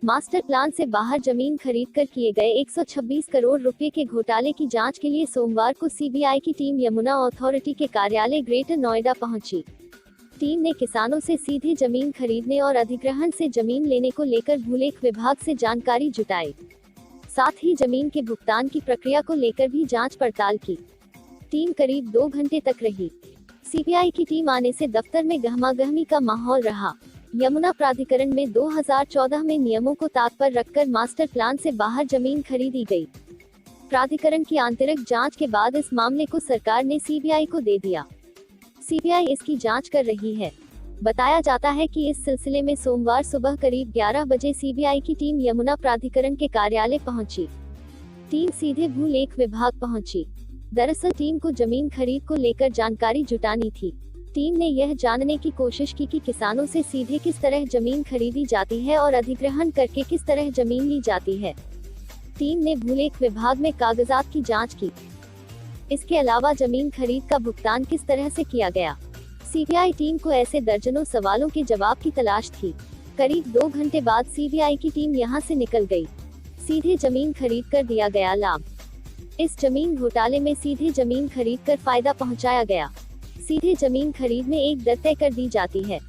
Master plan से बाहर जमीन खरीदकर किए गए 126 करोड़ रुपए के घोटाले की जांच के लिए सोमवार को सीबीआई की टीम यमुना अथॉरिटी के कार्यालय ग्रेटर नोएडा पहुंची। टीम ने किसानों से सीधे जमीन खरीदने और अधिग्रहण से जमीन लेने को लेकर भूलेख विभाग से जानकारी जुटाई। साथ ही जमीन के भुगतान की प्रक्रिया को लेकर भी जांच पड़ताल की। टीम करीब 2 घंटे तक रही। सीबीआई की टीम आने से दफ्तर में गहमागहमी का माहौल रहा। यमुना प्राधिकरण में 2014 में नियमों को ताक पर रखकर मास्टर प्लान से बाहर जमीन खरीदी गई। प्राधिकरण की आंतरिक जांच के बाद इस मामले को सरकार ने सीबीआई को दे दिया। सीबीआई इसकी जांच कर रही है। बताया जाता है कि इस सिलसिले में सोमवार सुबह करीब 11 बजे सीबीआई की टीम यमुना प्राधिकरण के कार्यालय पहुंची। टीम सीधे भूलेख विभाग पहुंची। दरअसल टीम को जमीन खरीद को लेकर जानकारी जुटानी थी। टीम ने यह जानने की कोशिश की कि किसानों से सीधे किस तरह जमीन खरीदी जाती है और अधिग्रहण करके किस तरह जमीन ली जाती है। टीम ने भूलेख विभाग में कागजात की जांच की। इसके अलावा जमीन खरीद का भुगतान किस तरह से किया गया। सीबीआई टीम को ऐसे दर्जनों सवालों के जवाब की तलाश थी। करीब 2 घंटे बाद सीबीआई की टीम यहां से निकल गई। सीधे जमीन खरीद कर दिया गया लाभ। इस जमीन घोटाले में सीधे जमीन खरीद कर फायदा पहुंचाया गया। सीधे जमीन खरीद में एक दर तय कर दी जाती है,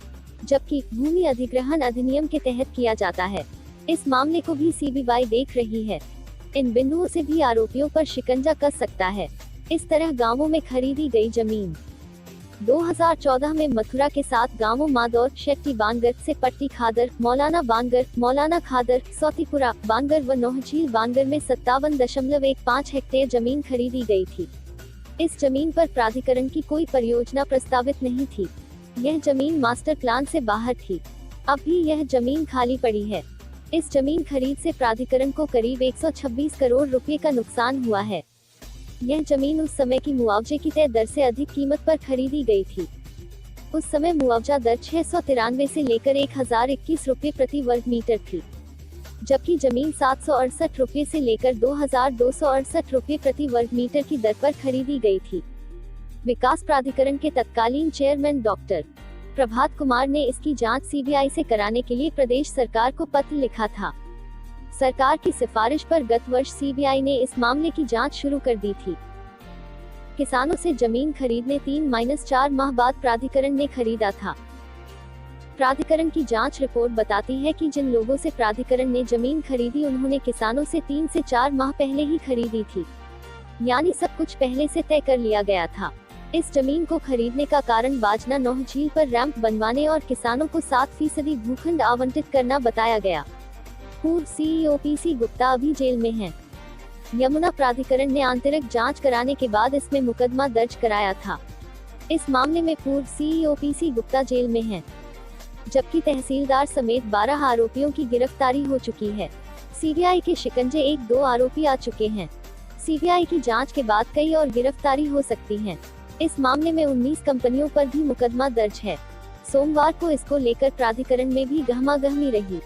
जबकि भूमि अधिग्रहण अधिनियम के तहत किया जाता है। इस मामले को भी सीबीआई देख रही है। इन बिंदुओं से भी आरोपियों पर शिकंजा कस सकता है। इस तरह गांवों में खरीदी गई जमीन 2014 में मथुरा के 7 गांवों मादौर, शेट्टी बानगर से पट्टी खादर, मौलाना खादर, सौतीपुरा बानगर व नौहझील बानगर में 57.15 हेक्टेयर जमीन खरीदी गई थी। इस जमीन पर प्राधिकरण की कोई परियोजना प्रस्तावित नहीं थी। यह जमीन मास्टर प्लान से बाहर थी। अब भी यह जमीन खाली पड़ी है। इस जमीन खरीद से प्राधिकरण को करीब 126 करोड़ रुपए का नुकसान हुआ है। यह जमीन उस समय की मुआवजे की तय दर से अधिक कीमत पर खरीदी गई थी। उस समय मुआवजा दर 693 से लेकर 1021 रुपए प्रति वर्ग मीटर थी, जबकि जमीन 768 रुपए से लेकर 2268 रुपए प्रति वर्ग मीटर की दर पर खरीदी गई थी। विकास प्राधिकरण के तत्कालीन चेयरमैन डॉक्टर प्रभात कुमार ने इसकी जांच सीबीआई से कराने के लिए प्रदेश सरकार को पत्र लिखा था। सरकार की सिफारिश पर गत वर्ष सीबीआई ने इस मामले की जांच शुरू कर दी थी। किसानों से जमीन खरीदने 3-4 माह बाद प्राधिकरण ने खरीदा था। प्राधिकरण की जांच रिपोर्ट बताती है कि जिन लोगों से प्राधिकरण ने जमीन खरीदी उन्होंने किसानों से 3 से 4 माह पहले ही खरीदी थी, यानी सब कुछ पहले से तय कर लिया गया था। इस जमीन को खरीदने का कारण बाजना नौहझील पर रैंप बनवाने और किसानों को 7% भूखंड आवंटित करना बताया गया। पूर्व सीईओ पीसी गुप्ता अभी जेल में हैं। यमुना प्राधिकरण ने आंतरिक जांच कराने के बाद इसमें मुकदमा दर्ज कराया था। इस मामले में पूर्व सीईओ पीसी गुप्ता जेल में हैं, जबकि तहसीलदार समेत 12 आरोपियों की गिरफ्तारी हो चुकी है। सीबीआई के शिकंजे 1-2 आरोपी आ चुके हैं। सीबीआई की जांच के बाद कई और गिरफ्तारी हो सकती है। इस मामले में 19 कंपनियों पर भी मुकदमा दर्ज है। सोमवार को इसको लेकर प्राधिकरण में भी गहमागहमी रही।